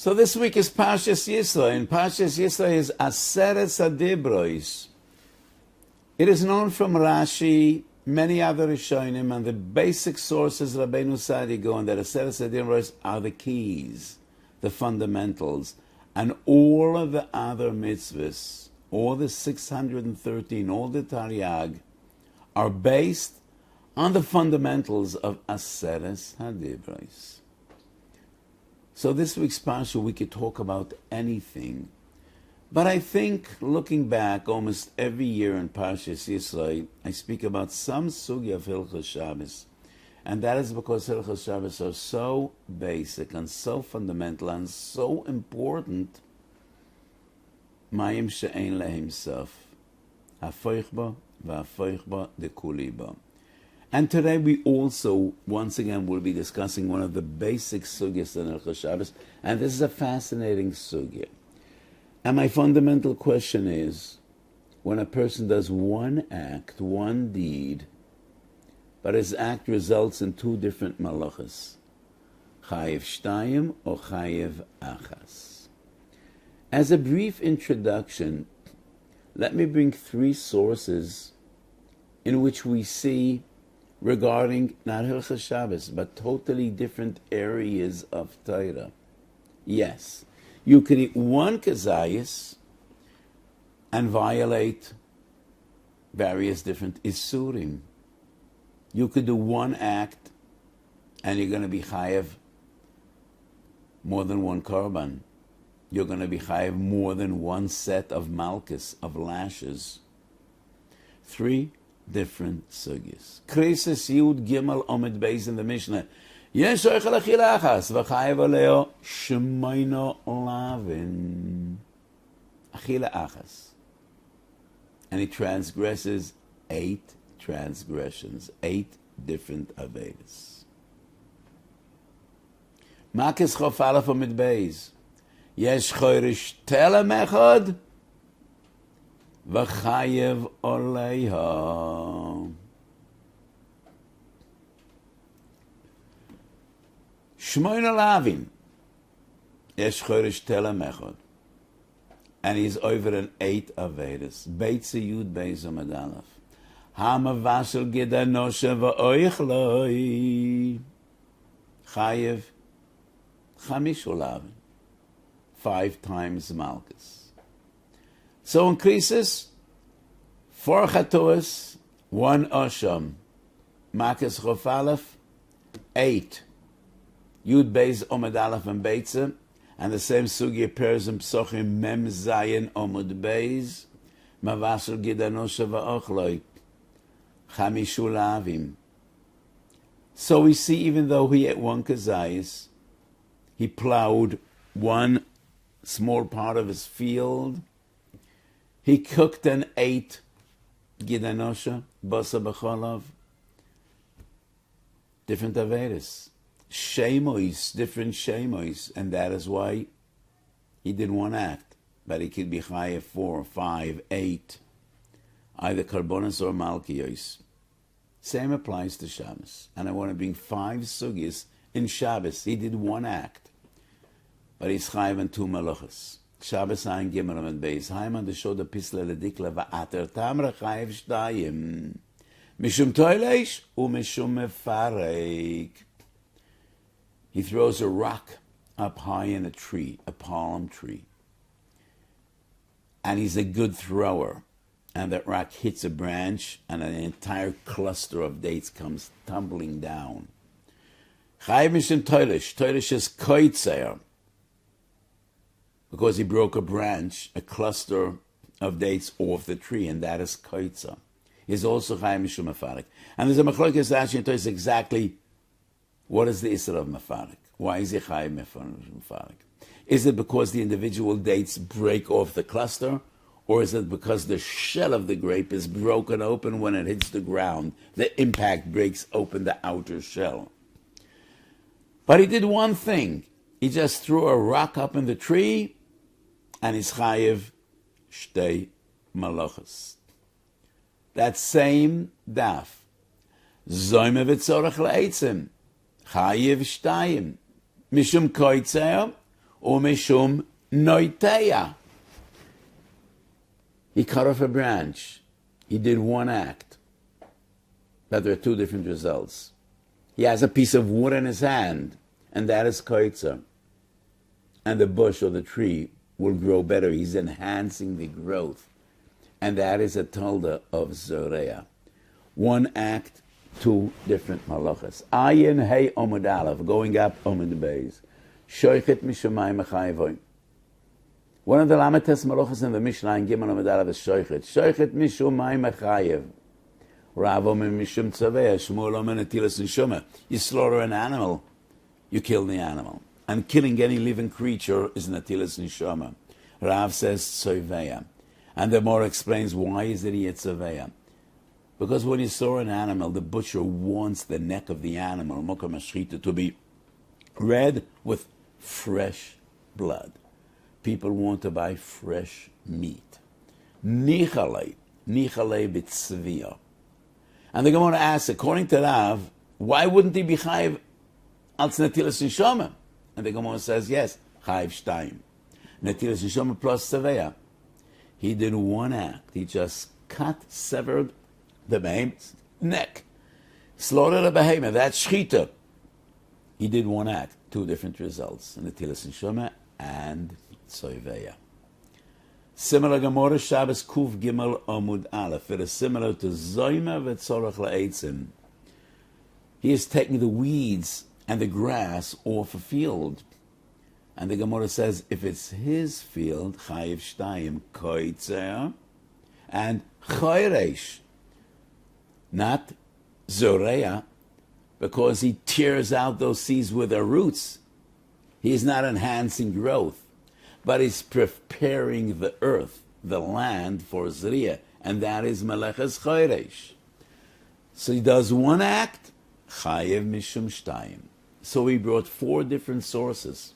So this week is Parshas Yisro, and Parshas Yisro is Aseret Adibros. It is known from Rashi, many other Rishonim, and the basic sources Rabbeinu Sadi go on that Aseret Adibros are the keys, the fundamentals, and all of the other mitzvahs, all the 613, all the Taryag, are based on the fundamentals of Aseret Adibros. So this week's Parsha, we could talk about anything. But I think, looking back, almost every year in Parshas Yisro, I speak about some sugya of Hilchos Shabbos. And that is because Hilchos Shabbos are so basic and so fundamental and so important. Mayim she'ein lehem sof. Hafoich ba v'hafoich ba dekuli ba. And today we also, once again, will be discussing one of the basic sugyas in Hilchos Shabbos, and this is a fascinating sugya. And my fundamental question is, when a person does one act, one deed, but his act results in two different malachos, chayev shtayim or chayev achas. As a brief introduction, let me bring three sources in which we see regarding not Hilchos Shabbos, but totally different areas of Torah. Yes, you can eat one kazayas and violate various different isurim. You could do one act and you're going to be chayev more than one korban. You're going to be chayev more than one set of malchus, of lashes. Three different sugyas. Krisis Yud Gimel Omid Beis in the Mishnah. Yesh oichel achila achas v'chayev aleo shemayno lavin. Achila achas. And he transgresses 8 transgressions, 8 different avedas. Makis chof alef Omid Beis. Yesh choirish telem echad v'chayev oleiha. Shmoyna lavin. Yesh choresh telem echad. And he's over an 8 avedas. Beitze yud beis amud aleph. Hamavashel gedanoshe v'oichloi. Chayev chamish lavin. 5 times malchus. So increases 4 chatoas, 1 osham, makas chof aleph, 8, yud beis omid aleph and beitze, and the same sugi appears in psochim mem zayin omud beis, mavasel gidanosha va'ochloi, chamishu lavim. So we see, even though he ate 1 kazayis, he plowed 1 small part of his field. He cooked and ate gidanosha, basa b'cholav, different avedas, shemois, different shemois, and that is why he did 1 act, but he could be chayev 4, 5, 8, either karbonos or malchiyos. Same applies to Shabbos, and I want to bring 5 sugyas in Shabbos. He did 1 act, but he's chayev in 2 malachos. Shabbos ein Gimel Amud Beis. Heiman de Shoda Pisle Ledikla Va'ater Tamra Chayev Shtayim. Mishum Toileish u'Mishum Mefarek. He throws a rock up high in a tree, a palm tree. And he's a good thrower. And that rock hits a branch and an entire cluster of dates comes tumbling down. Chayev Mishum Toileish. Toileish is koitzer. Because he broke a branch, a cluster of dates off the tree, and that is koitza. He's also chayev mishum mefarek. And there's a machlokes Rashi and Tosfos exactly what is the Yisro of mefarek. Why is he chayev mefarek? Is it because the individual dates break off the cluster, or is it because the shell of the grape is broken open when it hits the ground? The impact breaks open the outer shell. But he did one thing. He just threw a rock up in the tree, and he's chayev shtei malachos. That same daf. Zoyme v'tzorach le'etzim. Chayev shtayim. Mishum koitzer Umishum Noiteya. He cut off a branch. He did one act. But there are two different results. He has a piece of wood in his hand, and that is koitza. And the bush or the tree will grow better. He's enhancing the growth. And that is a tolda of Zoreya. One act, two different malachas. Ayin hey omud aleph, going up omud beis. Shoichet mishamayim achayvoy. One of the lamates malachas in the Mishnah in Gimel omud aleph is shoichet. Shoichet mishamayim achayev. Rav omer mishum tzaveh. Shmuel omer netilas neshama. You slaughter an animal, you kill the animal. And killing any living creature is netilas neshama. Rav says tzaveh. And the Gemara explains why is it he at tzaveh. Because when you saw an animal, the butcher wants the neck of the animal, mokam hashchita, to be red with fresh blood. People want to buy fresh meat. Nichale b'tzviyah. And the Gemara asks, according to Rav, why wouldn't he be chayiv al netilas neshama? And the Gemara says, yes, chayiv shtayim. Netilas neshama plus tzaveh. He did one act. He just severed the behemoth's neck. Slaughtered a behemoth. That's shchita. He did one act. Two different results. Netilas neshama and tzaveh. Similar Gemara Shabbos Kuf Gimel Amud Aleph. It is similar to Zoyma v'tzorach la'etzim. He is taking the weeds and the grass off a field. And the Gemara says, if it's his field, chayiv shtayim koitzer and choyresh, not zoreya, because he tears out those seeds with their roots. He is not enhancing growth, but he's preparing the earth, the land for zriya, and that is meleches choyresh. So he does one act, chayiv mishum shtayim. So he brought four different sources.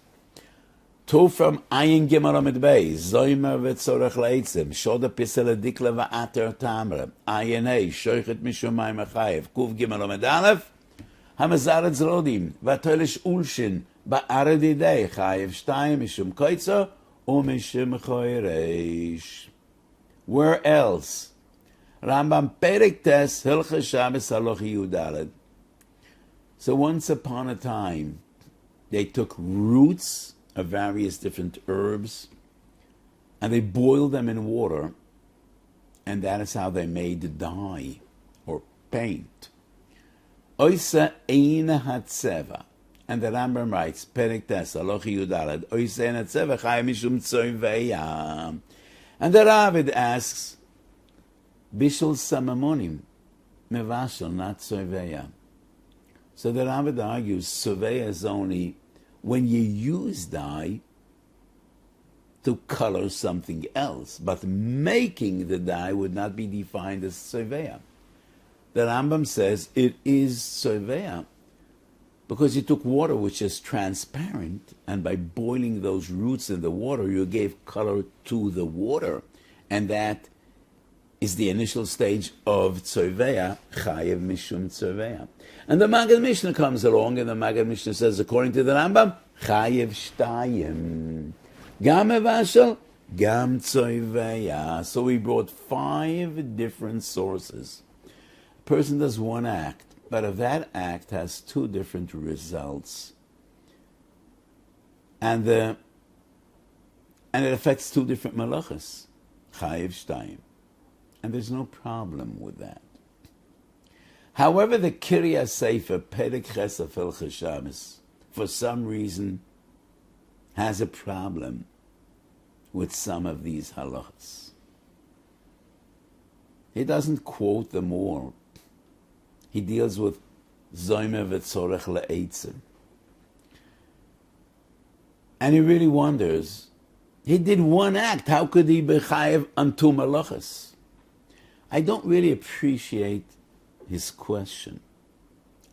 Two from Ayin Gimel Amid Beis, Zoymer v'tzorach la'etzim, Shoda pisel adikla va'ater tamra, Ayin Hey, Shoichet mishumayim achayev, Kuf Gimel Amid Aleph, Hamazaret zrodim, V'atoilish ulshin, Ba'ared idei, Chayev shtayim, Mishum koitza, Umishum choyreish. Where else? Rambam Perek Tes, Hilchas Shabbos Halochi Yudaled. So once upon a time, they took roots of various different herbs, and they boiled them in water, and that is how they made dye or paint. Oisa ein hatzeva, and the Rambam writes, Perek Tes, Halochi Yudaled, Oisa ein hatzeva, Chai mishum tzoveyah. And the Ravid asks, Bishul samamonim, mevashel, not tzoveyah. So the Ravid argues, tzoveyah is only when you use dye to color something else, but making the dye would not be defined as tzoveyah. The Rambam says it is tzoveyah because you took water which is transparent, and by boiling those roots in the water, you gave color to the water, and that is the initial stage of tzoveyah, chayev mishum tzoveyah. And the Maggid Mishnah comes along, and the Maggid Mishnah says, according to the Rambam, chayev shtayim, gam evashel, gam tzoveyah. So we brought 5 different sources. A person does one act, but if that act has 2 different results, and it affects 2 different malachas, chayev shtayim. And there's no problem with that. However, the Kirya Sefer, Perek Chesef Hilchos Shabbos, for some reason, has a problem with some of these halachas. He doesn't quote them all. He deals with Zoymer v'tzorech la'etzim. And he really wonders, he did one act, how could he be chayev on 2 malachas? I don't really appreciate his question.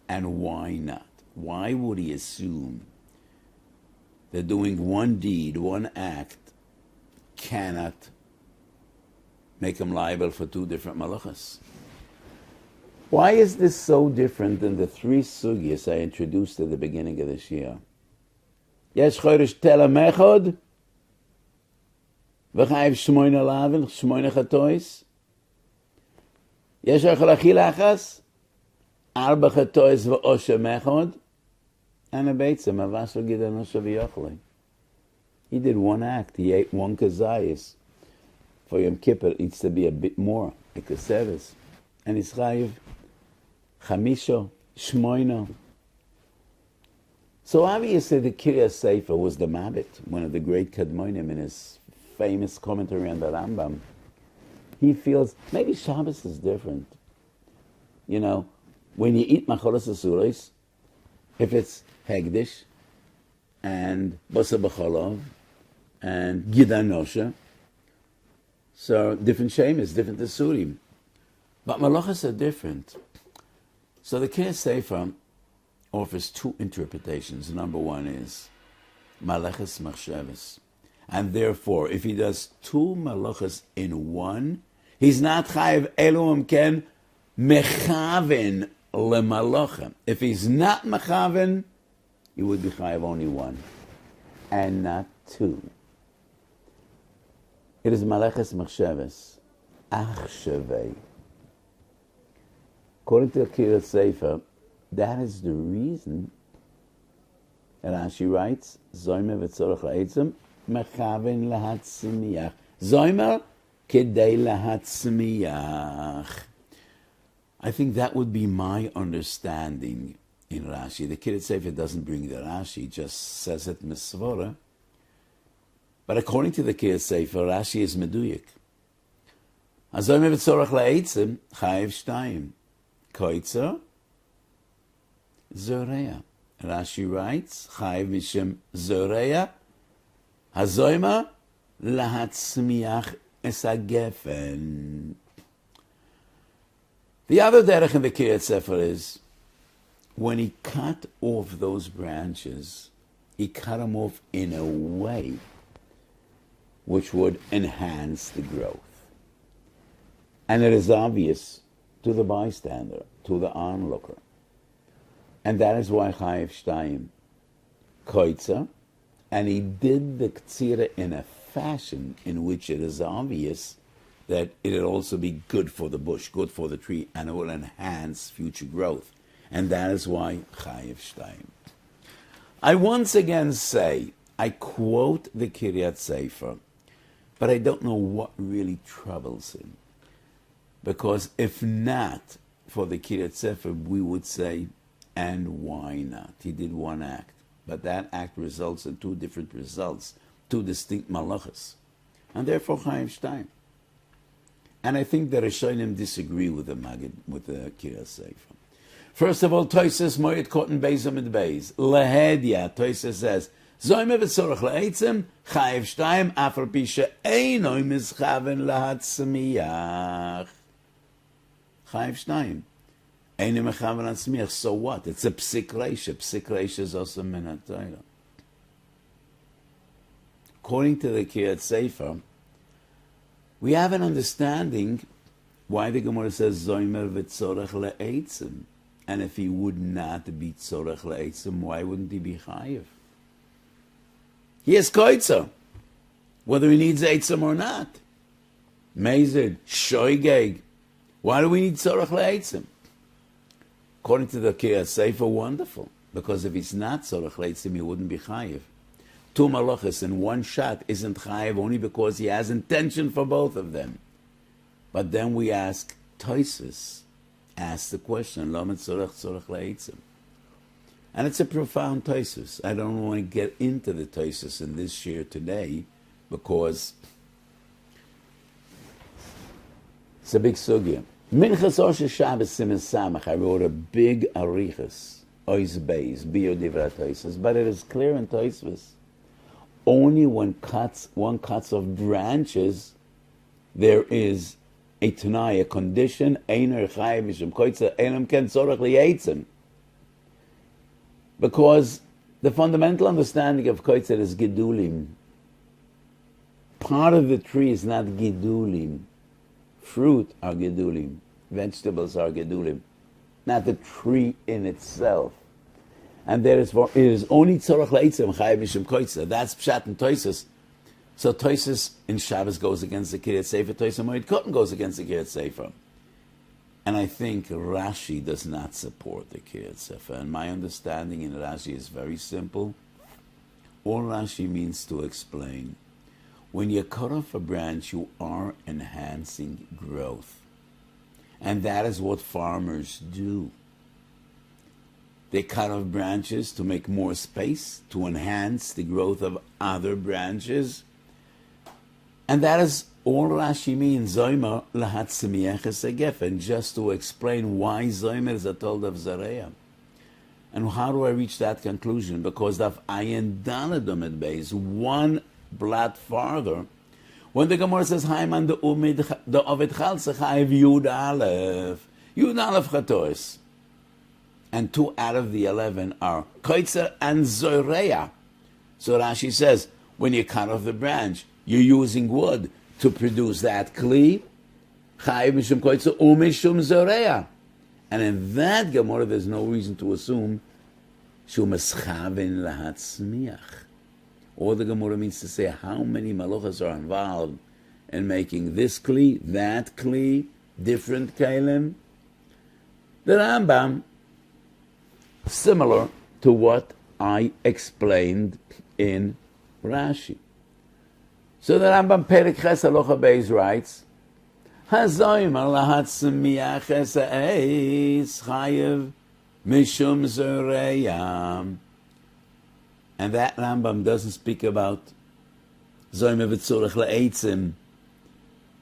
And why not? Why would he assume that doing one deed, one act, cannot make him liable for 2 different malachas? Why is this so different than the 3 sugyas I introduced at the beginning of this year? Yesh chodesh tela mechod, v'chayev shmoina lavin, shmoina chatois. Yesh ochel achila achas, arba chatois v'oshe mechod, and a beitzim, avasel gidanosha v'yochle. He did one act. He ate one kazayis. For Yom Kippur, it needs to be a bit more, a kasevis. And it's chayiv, chamisho, shmoino. So obviously the Kiryas Sefer was the Mabit, one of the great Kadmonim in his famous commentary on the Rambam. He feels, maybe Shabbos is different. You know, when you eat Machoros Asuros, if it's Hegdish, and Basa B'cholov, and Gidanosha, so different Shemis, different Asurim. But Malachos are different. So the Kiryas Sefer offers two interpretations. Number one is Malachos Machshavos. And therefore, if he does two Malachos in one, he's not Chayiv Elohim Ken Mechaven LeMalacha. If he's not Mechaven, he would be Chayiv only one, and not two. It is Malachos Machshavos, Achshavei. According to the Kiryas Sefer, that is the reason that Rashi writes, Zoymer v'tzorach la'etzem, mechaven lahatzmiach. Zoymer kedei lahatzmiach. I think that would be my understanding in Rashi. The Kiryas Sefer doesn't bring the Rashi, just says it misvora. But according to the Kiryas Sefer, Rashi is meduyik. Zoymer v'tzorach la'etzem, chayev shtayim. Koitzer, Zoreya. Rashi writes, Chayiv Mishem Zoreya, Hazoyma lahatzmiach esagefen. The other derech in the Kiryas Sefer is, when he cut off those branches, he cut them off in a way which would enhance the growth. And it is obvious to the bystander, to the onlooker. And that is why Chayiv Shtayim Koitza, and he did the Ktsira in a fashion in which it is obvious that it will also be good for the bush, good for the tree, and it will enhance future growth. And that is why Chayiv Shtayim. I once again say, I quote the Kiryas Sefer, but I don't know what really troubles him. Because if not for the Kiryas Sefer, we would say, and why not? He did one act, but that act results in two different results, two distinct malachas, and therefore Chayiv Shtayim. And I think the Rishonim disagree with the Magid, with the Kiryas Sefer. First of all, Tosfos Moed Cotton Beis Amid Beis Lehedia. Tosfos says, Zoyme v'tzorach la'etzem Chayiv Shtayim afar pi she'eino mischaven lahatzmiach. Chayiv Shtayim. Eine mechaven lahatzmiach. So what? It's a psik reisha. Psik reisha is also min ha'Torah. According to the Kiryas Sefer, we have an understanding why the Gemara says Zoymer v'tzorach la'etzem. And if he would not be tzorach la'etzem, why wouldn't he be chayiv? He has koitza, whether he needs etzem or not. Mezid, shoygeg. Why do we need tzorach la'etzem? According to the Kiryas Sefer, wonderful. Because if he's not tzorach la'etzem, he wouldn't be chayiv. Two malachas in one shot isn't chayiv only because he has intention for both of them. But then we ask, Tosfos ask the question, Lama tzorach la'etzem. And it's a profound Tosfos. I don't want to get into the Tosfos in this shiur today because it's a big sugya. Minchas Osher Shabbos Siman Samach, I wrote a big arichas, Ois Beis, Biur Divrei Tosfos, but it is clear in Tosfos, only when one cuts off branches, there is a Tanai, a condition, Einer Chayiv Mishum Koitza, Einam Ken Tzorach Li'etzem. Because the fundamental understanding of Koitza is Gedulim. Part of the tree is not Gedulim. Fruit are Gedulim. Vegetables are Gedulim. Not the tree in itself. and there is it is only tzorach leitzim chayiv mishum koitza. That's pshat and toisus. So toisus in Shabbos goes against the Kiryat Sefer. Toisus Moed Katan goes against the Kiryat Sefer. And I think Rashi does not support the Kiryat Sefer. And my understanding in Rashi is very simple. All Rashi means to explain, when you cut off a branch, you are enhancing growth. And that is what farmers do. They cut off branches to make more space, to enhance the growth of other branches. And that is all Rashi means, Zoymer lahatzmiyeches agef. And just to explain why Zoymer is a told of Zareya. And how do I reach that conclusion? Because of Ayin Danadum at base, one blot farther, when the Gemara says, Haiman the Umid the Ovid Chalse Chayiv Yud Aleph Chatois. And 2 out of the 11 are Koitzer and Zoreya. So Rashi says, when you cut off the branch, you're using wood to produce that kli, chayiv mishum koitza umishum zoreya. And in that Gemara, there's no reason to assume shu meschavin lahatzmiach. All the Gemara means to say how many malachas are involved in making this kli, that kli, different kalim. The Rambam, similar to what I explained in Rashi. So the Rambam Perek Ches Halacha Beis writes, Hazoymer lahatzmiach es ha'eis chayev mishum zoreya. And that Rambam doesn't speak about Zoymer v'tzorech la'eitzim.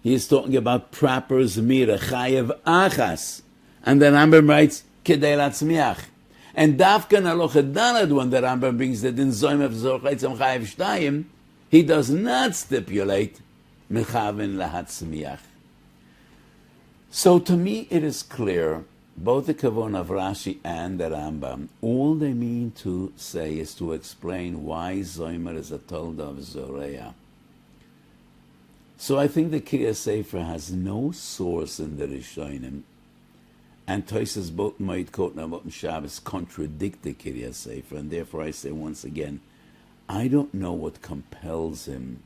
He is talking about proper zmira, chayev achas. And the Rambam writes, kedei latzmiach. And Dafkan Halacha Daled, when the Rambam brings the din Zoymer v'tzorech la'eitzim chayev shtayim, he does not stipulate mechaven lahatzmiach. So to me it is clear, both the Kavon of Rashi and the Rambam, all they mean to say is to explain why Zoymer is a tolda of Zoreya. So I think the Kiryat Sefer has no source in the Rishonim, and Tosas both Moed Katan and Shabbos contradict the Kiryat Sefer, and therefore I say once again, I don't know what compels him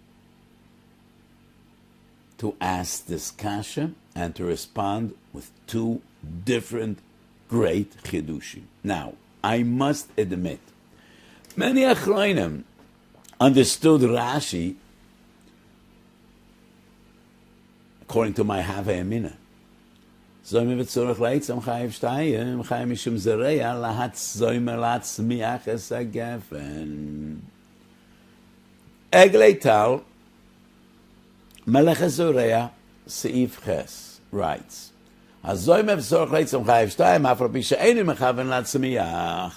to ask this kasha and to respond with 2 different great chidushim. Now, I must admit, many achronim understood Rashi according to my Hava Emina. Zoymer v'tzorech leitzim chayiv shtayim chayiv mishum zareya lahatz zoymer latzmiach es hagefen. Eglei Tal, Melech Zoreya, Seif Ches, writes, Hazoymer v'tzorech leitzim chayiv shtayim afro pisha einu mechaven latzmiach.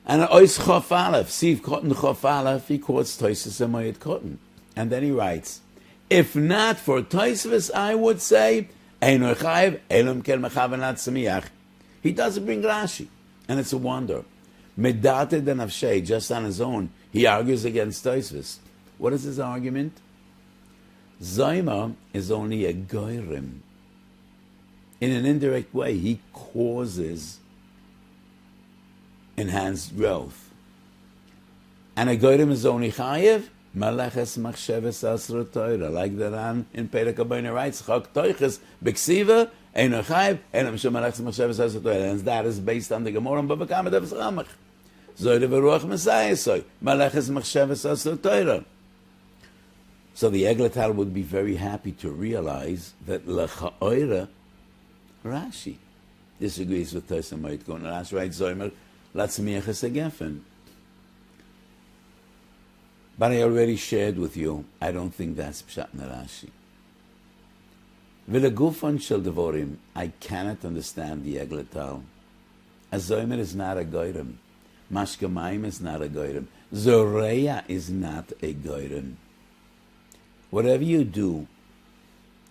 And Ois Chof Aleph, Seif Katan Chof Aleph, he quotes Tosfos and Moed Katan. And then he writes, if not for Tosfos, I would say, einu chayiv, elum kel mechaven latzmiach. He doesn't bring Rashi, and it's a wonder. Medated and Avshei, just on his own, he argues against Tosfos. What is his argument? Zoymer is only a goyrim. In an indirect way, he causes enhanced growth. And a goyrim is only chayev, maleches machsheves asra Torah. Like the Ran in Perek HaBoner writes, chok toiches b'ksiva, eino chayev, eino mishum maleches machsheves asra Torah. And that is based on the Gemara and Bava Kama Devs Ramach. Zoyre v'ruach Messiah soy, maleches machsheves asra Torah. So the Eglatal would be very happy to realize that l'cha'oira Rashi disagrees with Tosfos and Moed Katan. Rashi writes Zoymer latzmiach es hagefen. But I already shared with you, I don't think that's pshat in Rashi. V'legufan shel devorim, I cannot understand the Eglatal. A Zoymer is not a goyrim. Mashkamayim is not a goyrim. Zoreya is not a goyrim. Whatever you do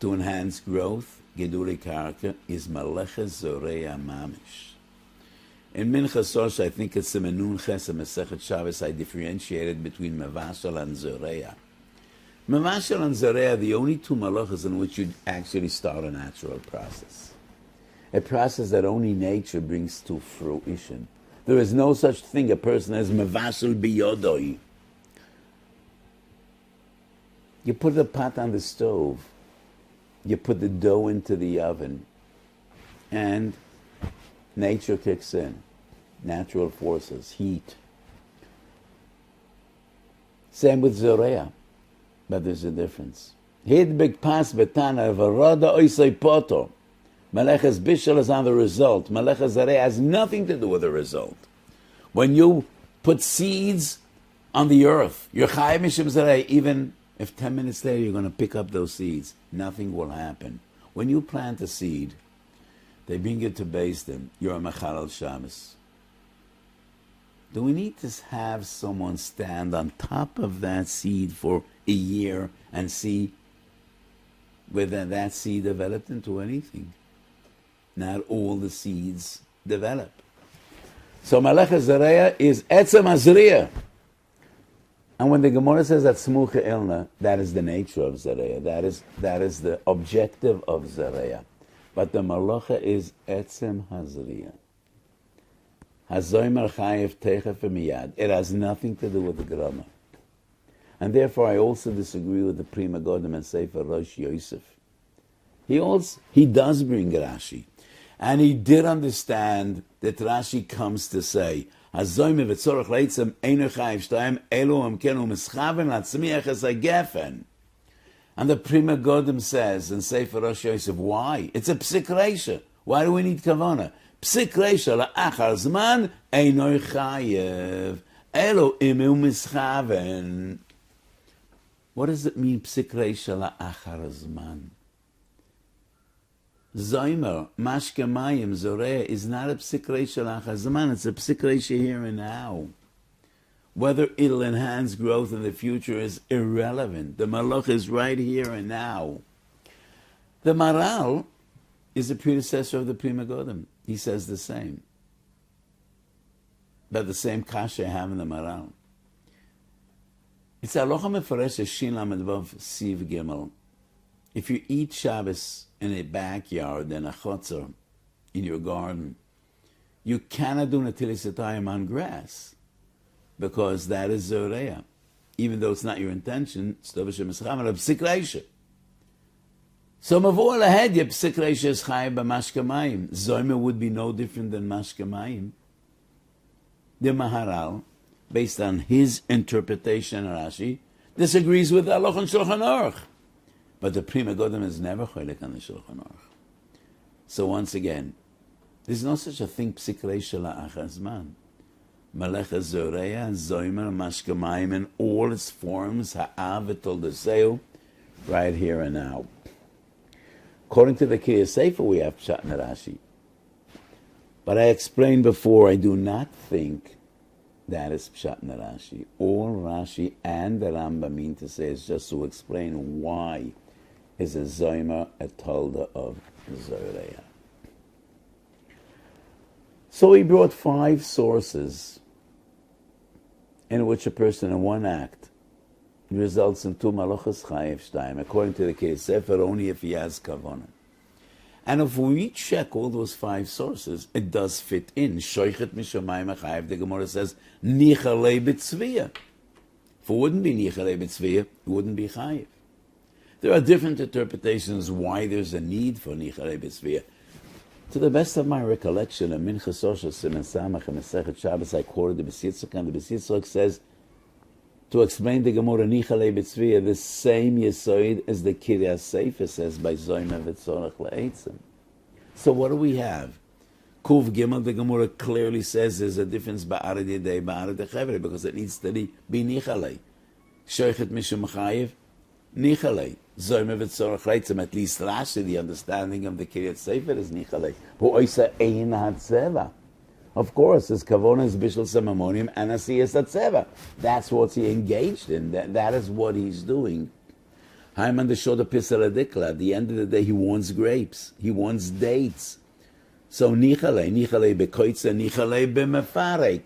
to enhance growth, geduli karka, is maleches zoreya mamish. In Minchas Rosh, I think it's the Menun Ches and Masechet Shabbos, I differentiated between Mevashal and Zoreya. Mevashal and Zoreya are the only 2 malachas in which you actually start a natural process. A process that only nature brings to fruition. There is no such thing a person as mevashel biyodoi. You put the pot on the stove, you put the dough into the oven, and nature kicks in. Natural forces, heat. Same with Zorea, but there's a difference. Hid big pas betana v'roda oisei poto. Meleches bishul is on the result. Meleches Zorea has nothing to do with the result. When you put seeds on the earth, you're chayav mishum Zorea, even if 10 minutes later you're going to pick up those seeds, nothing will happen. When you plant a seed, they bring you to base them. You're a mechalal Shabbos. Do we need to have someone stand on top of that seed for a year and see whether that seed developed into anything? Not all the seeds develop. So Malachas Zareya is Etzem Azriya. And when the Gemara says that Smucha Ilna, that is the nature of Zareya. That is the objective of Zareya. But the Malacha is Etzem Hazriya. Hazoymer Chayev Techef Miyad. It has nothing to do with the grammar. And therefore I also disagree with the Prima Godem and Sefer Rosh Yosef. He does bring Rashi. And he did understand that Rashi comes to say, Hazoymer v'tzorach leitzem einu chayev shtayim elu amkenu mischaven latzmiach es hagefen. And the Prima Godem says in Sefer Rosh Yosef, why? It's a psik reisha. Why do we need kavana? Psik reisha la'achar zman einu chayev elu imu mischaven. What does it mean, psik reisha la'achar zman? Zoymer, mashke mayim, zoreh, is not a psik reisha la'achar zman, it's a psik reisha here and now. Whether it'll enhance growth in the future is irrelevant. The Malach is right here and now. The Maral is a predecessor of the Prima Godem. He says the same. But the same kasha I have in the Maral. It's Aloha Mefaresh Shin Lamed Vav Siv Gimel. If you eat Shabbos in a backyard, in a chotzer, in your garden, you cannot do Natilas Yadayim on grass, because that is Zoreya. Even though it's not your intention, so Mavor Lahed, your Psik Reisha is Chayav b'Mashke Mayim. Zoymer would be no different than Mashke Mayim. The Maharal, based on his interpretation of Rashi, disagrees with Aloch and Shulchan Aruch. But the Prima Godem is never choilek on the Shulchan Aruch. So once again, there's no such a thing, Psik Reisha la'achar zman. Melecha Zoreya, Zoymer, Mashke Mayim, in all its forms, Ha'av v'tol deseu, right here and now. According to the Kriya Sefer, we have Pshat and Rashi. But I explained before, I do not think that is Pshat and Rashi. All Rashi and the Rambam mean to say is just to explain why is a Zoymer a Tolda of Zoreya. So he brought 5 sources in which a person in one act results in 2 Malachas Chayev Shtayim, according to the case Sefer, only if he has Kavanah. And if we check all those 5 sources, it does fit in. Shoichet Mishamayim HaChayev, the Gemara says, Nichalei B'tzviyah. If it wouldn't be Nichalei B'tzviyah, it wouldn't be Chayev. There are different interpretations why there's a need for Nichalei B'tzviyah. To the best of my recollection, in Minchas Osher Siman Samach and Masechet Shabbos, I quoted the Beis Yitzchak, and the Beis Yitzchak says, to explain the Gemara Nichalei B'tzviyah, the same Yesoid as the Kriya Sefer says by Zoymer v'tzorach la'etzem. So what do we have? Kuv Gimel, the Gemara clearly says there's a difference ba'arad yedei, ba'arad echevre, because it needs to be Nichalei. Shoichet Mishum Chayev, Nichalei. Zoymer v'tzorach la'etzem, at least Rashi, the understanding of the Kriya Sefer is Nichalei. Hu oisa ein hatzeva. Of course, his kavona is bishul samamonium and asiyas atzeva. That's what he engaged in. That is what he's doing. Haim the shoda pisaladikla. At the end of the day, he wants grapes. He wants dates. So nichalei bekoitza, nichalei b'mefarek.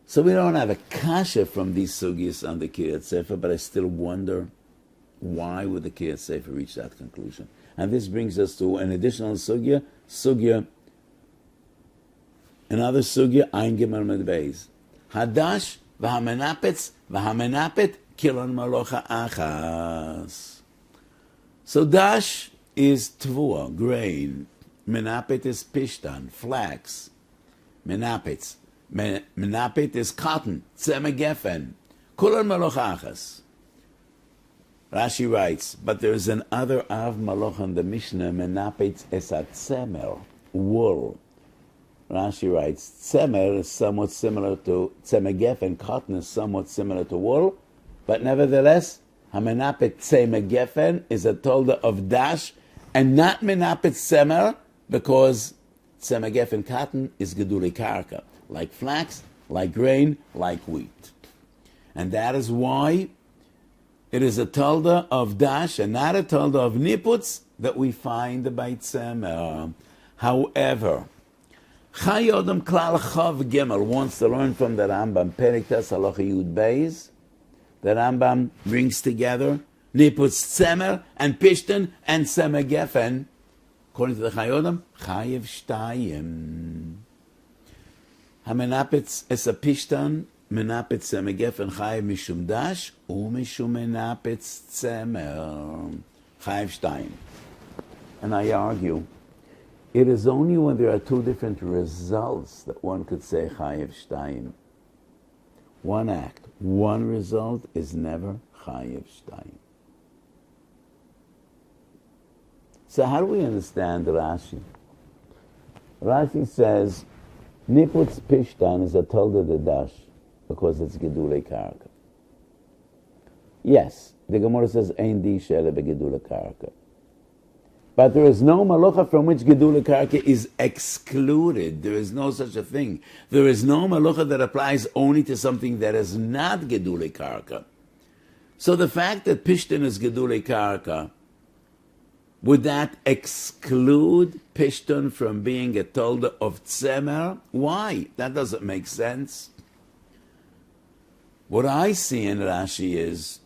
So we don't have a kasha from these sugyas on the Kiryat Sefer, but I still wonder why would the Kiryat Sefer reach that conclusion. And this brings us to an additional sugya Another sugya, Ein Gimel Med Beis. Hadash v'hamenapetz v'hamenapet kilon malocha achas. So dash is tvua, grain. Menapet is pishtan, flax. Menapet is cotton, tzemegefen. Kulon malocha achas. Rashi writes, but there is another av malocha in the Mishnah, menapet es a tzemer, wool. Rashi writes, tzemer is somewhat similar to tzemegefen, cotton is somewhat similar to wool, but nevertheless, hamenapet tzemegefen is a tolda of dash, and not menapet tzemer, because tzemegefen cotton is geduli karka, like flax, like grain, like wheat. And that is why it is a tolda of dash and not a tolda of niputz that we find by tzemer. However, Chai Odom Klal Chav Gimel wants to learn from the Rambam, Perek Tes Halacha Yud Beis. The Rambam brings together niputz tzemer and pishtan and tzemer gefen. According to the Chai Odom, Chayev Shtayim. Hamenapetz es a pishtan, menapetz tzemer gefen, Chayev mishum dash, mishum menapetz tzemer. Chayev Shtayim. And I argue, it is only when there are two different results that one could say Chayev Shtayim. One act, one result is never Chayev Shtayim. So how do we understand Rashi? Rashi says, Niputz Pishtan is a tolda de dash because it's Gedule Karka. Yes, the Gemara says, Ein di shele begedule Karka. But there is no malacha from which Gedula Karka is excluded. There is no such a thing. There is no malacha that applies only to something that is not Gedula Karka. So the fact that Pishtan is Gedula Karka, would that exclude Pishtan from being a tolda of Tzemer? Why? That doesn't make sense. What I see in Rashi is,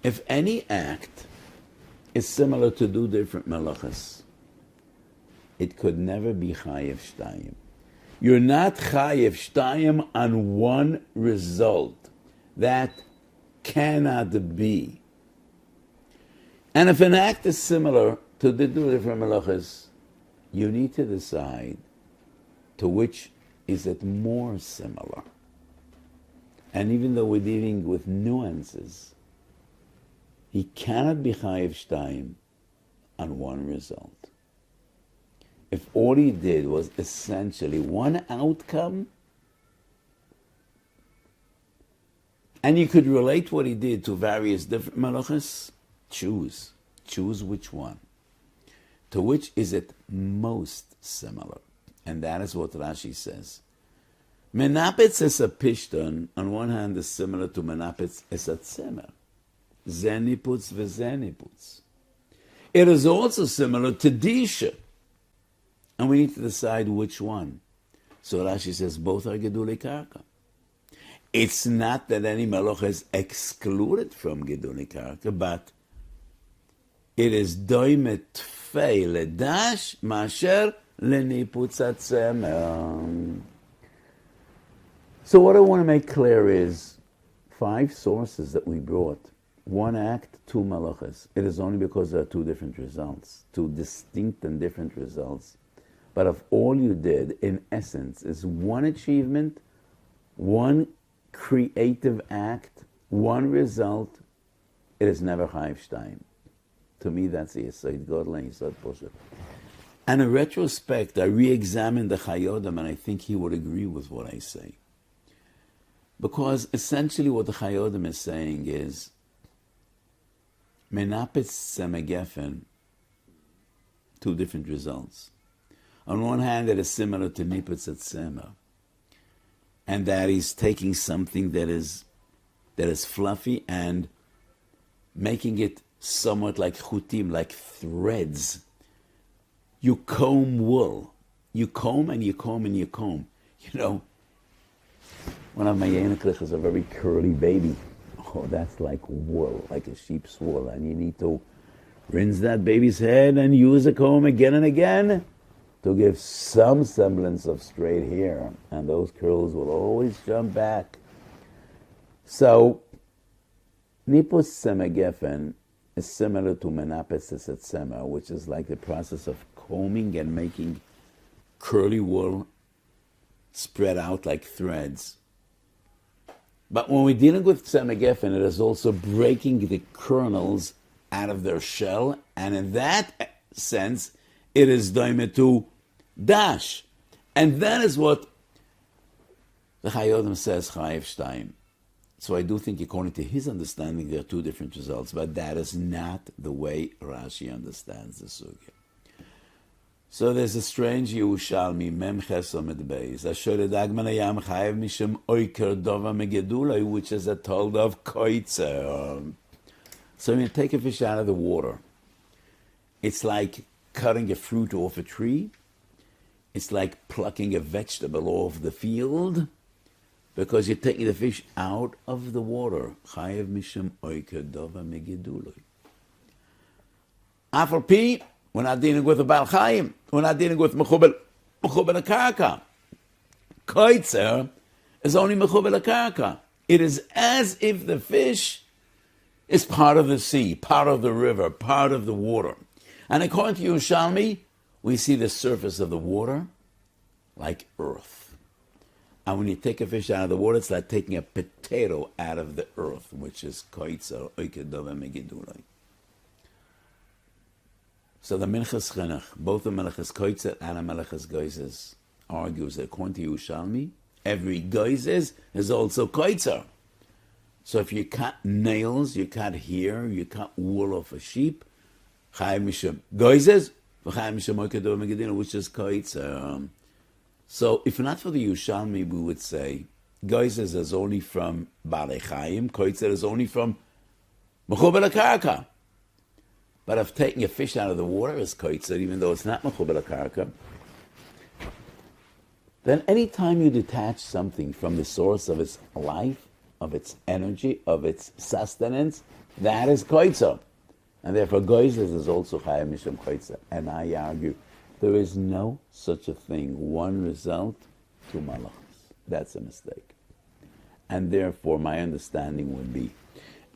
if any act is similar to two different malachas, it could never be Chayev Shtayim. You're not Chayev Shtayim on one result. That cannot be. And if an act is similar to the two different malachas, you need to decide to which is it more similar. And even though we're dealing with nuances, he cannot be Chayev Shtayim on one result. If all he did was essentially one outcome, and you could relate what he did to various different malachas, choose which one. To which is it most similar? And that is what Rashi says. Menapetz es a pishton, on one hand, is similar to menapetz es a tzemer. Zeniputz v'zeniputz. It is also similar to disha, and we need to decide which one. So Rashi says both are gedulei karka. It's not that any malacha is excluded from gedulei karka, but it is doimet tfei ledash masher leniputz atzemer. So what I want to make clear is 5 sources that we brought. One act, 2 malachas. It is only because there are 2 different results, 2 distinct and different results. But if all you did, in essence, is one achievement, one creative act, one result, it is never Chayev Shtayim. To me, that's the Yisro Gadol and Yisro Parshat. And in retrospect, I re-examined the Chai Odom, and I think he would agree with what I say. Because essentially what the Chai Odom is saying is, Menapetz Tzemegefen, 2 different results. On one hand, it is similar to Niputz Tzemer, and that is taking something that is fluffy and making it somewhat like chutim, like threads. You comb wool. You comb and you comb and you comb. You know, one of my Yeneklich is a very curly baby. Oh, that's like wool, like a sheep's wool. And you need to rinse that baby's head and use a comb again and again. to give some semblance of straight hair, and those curls will always jump back. So, Nipus Semagefen is similar to Menapes Setsema, which is like the process of combing and making curly wool spread out like threads. But when we're dealing with Semagefen, it is also breaking the kernels out of their shell, and in that sense, it is daime to dash. And that is what the Chayyim says, Chayiv Shtayim. So I do think, according to his understanding, there are two different results, but that is not the way Rashi understands the sugya. So there's a strange Yerushalmi, Mem Chesom et Beis, Asher Dagman Ayam Chayiv Mishum Oiker Dova Megedulai, which is a told of Koitzer. So when you take a fish out of the water, it's like cutting a fruit off a tree. It's like plucking a vegetable off the field, because you're taking the fish out of the water. Chayev mishum oiker dova megeduloi. Afal pi, we're not dealing with a Baal Chaim. We're not dealing with mechubel karka. Koitzer is only mechubel karka. It is as if the fish is part of the sea, part of the river, part of the water. And according to Yerushalmi, we see the surface of the water like earth. And when you take a fish out of the water, it's like taking a potato out of the earth, which is koitzer, oikedova megidulai. So the Minchas Chinuch, both the Melechas Koitzer and the Melechas Geizes, argues that according to Yerushalmi, every Geizes is also koitzer. So if you cut nails, you cut hair, you cut wool off a sheep, Chayiv Mishum Geizes, Chayiv Mishum oikedova megidulai, which is koitzer. So, if not for the Yerushalmi, we would say, Geizes is only from Balei Chaim, Koitzer is only from Mechubel HaKarka. But if taking a fish out of the water is Koitzer, even though it's not Mechubel HaKarka, then any time you detach something from the source of its life, of its energy, of its sustenance, that is Koitzer. And therefore, Geizes is also Chaim Mishum Koitzer. And I argue, there is no such a thing, one result, two malachos. That's a mistake. And therefore, my understanding would be,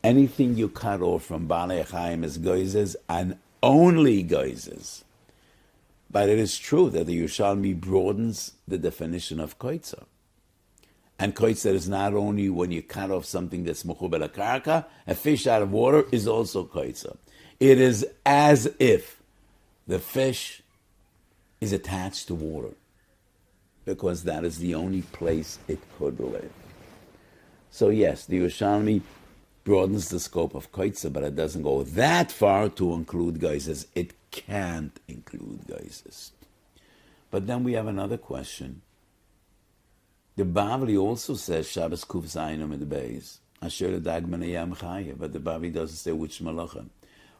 anything you cut off from Balei Chaim is Geizes, and only Geizes. But it is true that the Yerushalmi broadens the definition of Koitzer. And Koitzer is not only when you cut off something that's Mechubel HaKarka, a fish out of water is also Koitzer. It is as if the fish is attached to water, because that is the only place it could live. So yes, the Yerushalmi broadens the scope of Koitzer, but it doesn't go that far to include Geizes. It can't include Geizes. But then we have another question. The Bavli also says Shabbos Kuf Zayin Amid Beis, Asher Dagman Ayam Chaya, but the Bavli doesn't say which malacha.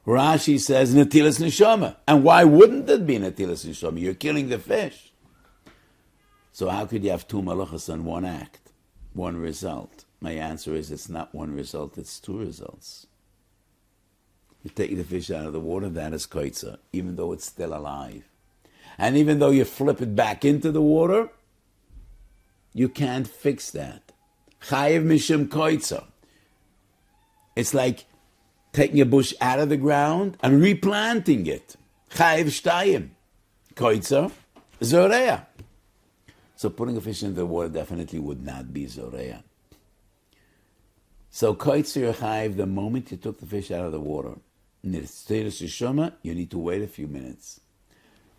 Rashi says Natilas Neshama. And why wouldn't it be Natilas Neshama? You're killing the fish. So how could you have two malachas on one act, one result? My answer is it's not one result, it's two results. You take the fish out of the water, that is koitzer, even though it's still alive. And even though you flip it back into the water, you can't fix that. Chayiv mishum koitzer. It's like taking a bush out of the ground and replanting it. Chayiv Shtayim. Koitzer, Zoreya. So putting a fish into the water definitely would not be Zoreya. So Koitzer Chayiv, the moment you took the fish out of the water, you need to wait a few minutes.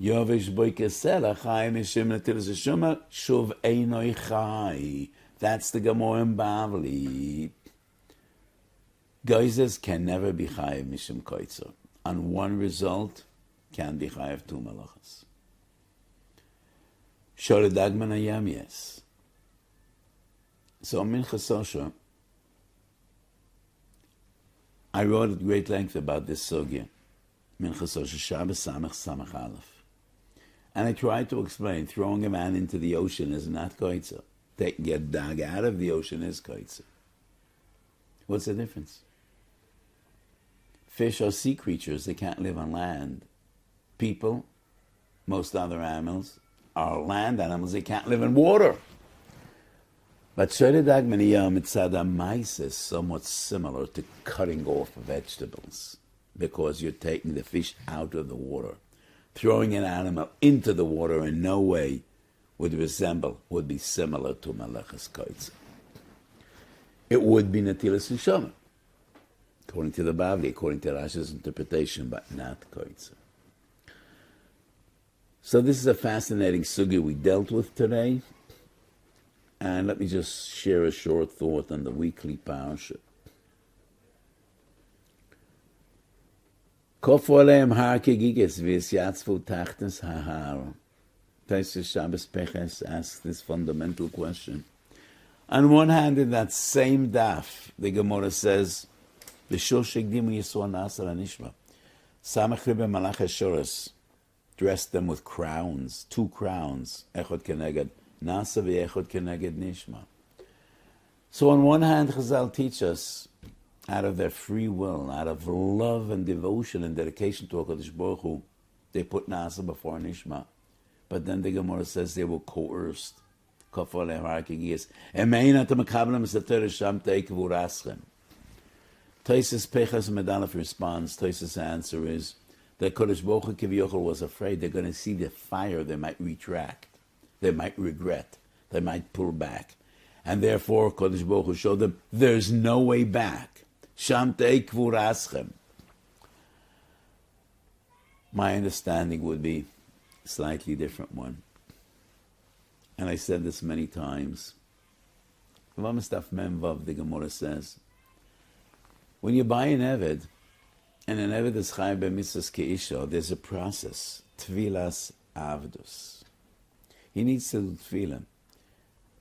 Yovish boikesela Chayiv mishim netilas shuma shuv einoi chai. That's the Gemara in Bavli. Geizes can never be chayiv mishum koitzer. And one result can be chayiv two malachas. Shore dagman ayam, yes. So Minchas Osher, I wrote at great length about this sugya. Minchas Osher Shabbos Samach Samach Aleph. And I tried to explain, throwing a man into the ocean is not koitzer. Taking a dog out of the ocean is koitzer. What's the difference? Fish are sea creatures, they can't live on land. People Most other animals are land animals. They can't live in water. But Shrededag Meniyah Mitzad Mais is somewhat similar to cutting off vegetables, because you're taking the fish out of the water. Throwing an animal into the water in no way would be similar to Malachas Koitza. It would be Natilas Neshama, according to the Bavli, according to Rashi's interpretation, but not Koitza. So this is a fascinating sugya we dealt with today. And let me just share a short thought on the weekly Parshat. Kofu aleim har kegiges v'yisyatzvu tachtes hahar. Taisus Shabbos Peches asks this fundamental question. On one hand, in that same daf, the Gemara says, "B'shul shegdimu Yisro nasar anishma." Samach ribe malach hashoros dressed them with crowns, 2 crowns, echod keneged nasa v'echod keneged nishma. So on one hand, Chazal teach us, out of their free will, out of love and devotion and dedication to HaKadosh Baruch Hu, they put nasa before nishma. But then the Gemara says they were coerced. Taisus Pechas Medalef responds, Taisus' answer is that Kodesh Baruch Hu Kivyochel was afraid they're going to see the fire, they might retract, they might regret, they might pull back. And therefore Kodesh Baruch Hu showed them there's no way back. Sham Teikvur Aschem. My understanding would be a slightly different one. And I said this many times. The Gemara says, when you buy an Eved, and an Eved is Chai B'mitzvahs Ke'isha, there's a process, Tvilas Avdus. He needs to do Tvilah.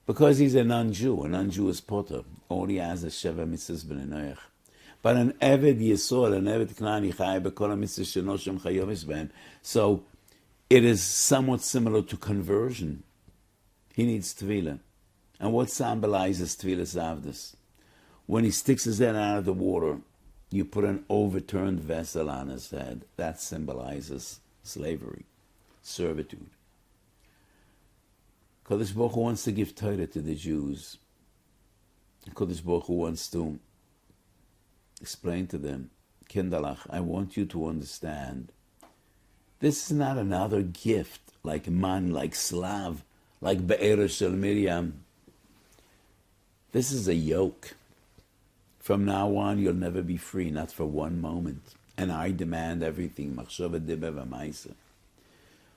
Because he's a non-Jew is Potter. All he has is Sheva Mitzvahs B'nei. But an Eved Yisro, an Eved Knani Chai B'kol HaMitzvahs Shenoshem Chayovis Ben. So it is somewhat similar to conversion. He needs Tvilah. And what symbolizes Tvilas Avdus? When he sticks his head out of the water, you put an overturned vessel on his head. That symbolizes slavery, servitude. Kodesh Baruch Hu wants to give Torah to the Jews. Kodesh Baruch Hu wants to explain to them, Kindalach, I want you to understand, this is not another gift like man, like Slav, like Be'er Shel Miriam. This is a yoke. From now on, you'll never be free, not for one moment. And I demand everything. Machshava Dibbe V'Maisa.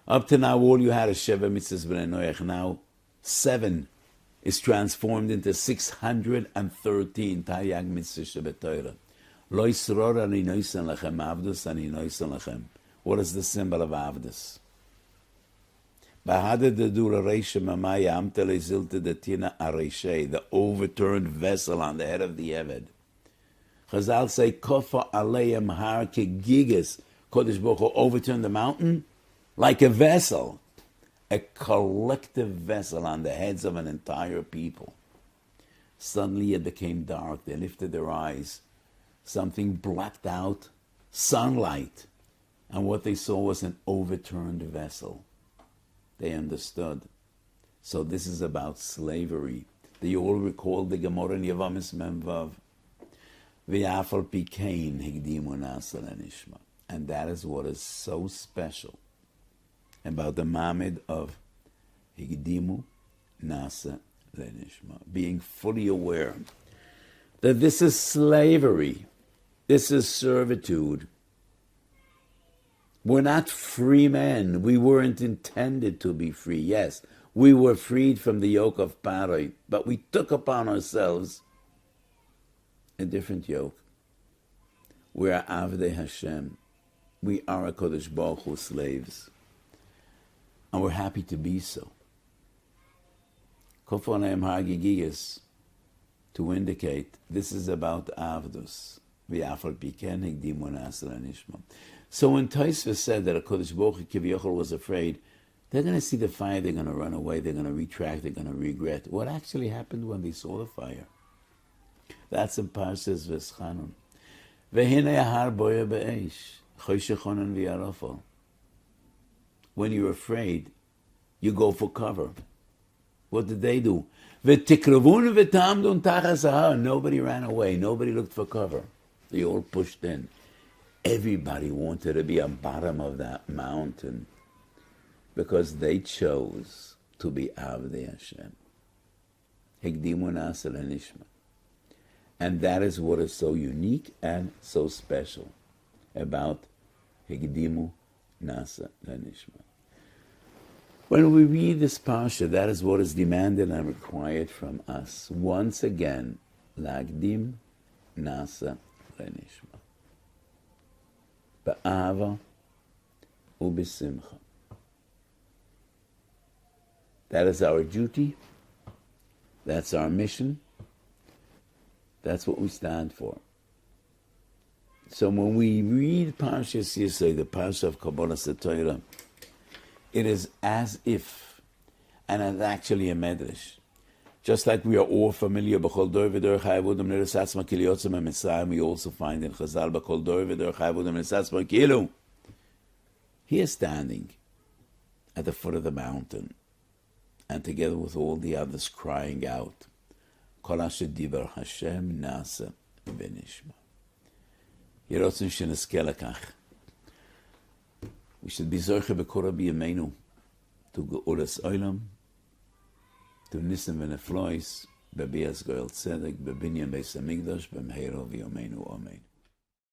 Up to now, all you had is Sheva Mitzvahs B'nei Noach. Now, 7 is transformed into 613 Taryag Mitzvahs Shebet Lo Yisror Ani Noisen Lechem, Avdus Ani Noisen Lechem. What is the symbol of Avdus? The overturned vessel on the head of the Eved. Chazal say, Kofa aleim har kegigas. Kodesh Baruch Hu overturned the mountain like a vessel, a collective vessel on the heads of an entire people. Suddenly it became dark. They lifted their eyes. Something blacked out sunlight. And what they saw was an overturned vessel. They understood. So this is about slavery. Do you all recall the Gemara in Yavamis Memvav? V'yafal pikein higdimu nasa lenishma. And that is what is so special about the Mamid of higdimu nasa lenishma. Being fully aware that this is slavery. This is servitude. We're not free men. We weren't intended to be free. Yes, we were freed from the yoke of Paroi, but we took upon ourselves a different yoke. We are Avdei Hashem. We are a Kodesh Baruch Hu slaves. And we're happy to be so. Kofoneim Hagigiyas, to indicate this is about Avdus. V'yafal piken higdimu nasa lenishma. So when Taisva said that HaKadosh Baruch Hu Kivyochel was afraid, they're going to see the fire, they're going to run away, they're going to retract, they're going to regret. What actually happened when they saw the fire? That's in Parshat V'eschanun. V'hinei ahar boya be'esh, choshechon v'yarofo. when you're afraid, you go for cover. What did they do? Nobody ran away. Nobody looked for cover. They all pushed in. Everybody wanted to be on bottom of that mountain because they chose to be Avdei Hashem. Hekdimu nasa lenishma. And that is what is so unique and so special about Hekdimu nasa lenishma. When we read this Parsha, that is what is demanded and required from us. Once again, Lagdim nasa lenishma. Ba'ava u'besimcha. That is our duty. That's our mission. That's what we stand for. So when we read Parshas Yisro, the Parsha of Kabbalah Torah, it is as if, and it's actually a medrash. Just like we are all familiar, we also find in Chazal, he is standing at the foot of the mountain, and together with all the others crying out, Kol asher dibar Hashem nasa v'nishma. Yerotzen shenezke lekach. We should be zorche b'kora b'yameinu to Geulas Olam, to Nisim v'neflois, b'bias goel tzedek, b'binyan beis hamikdash, b'mheiro v'yomeinu amen.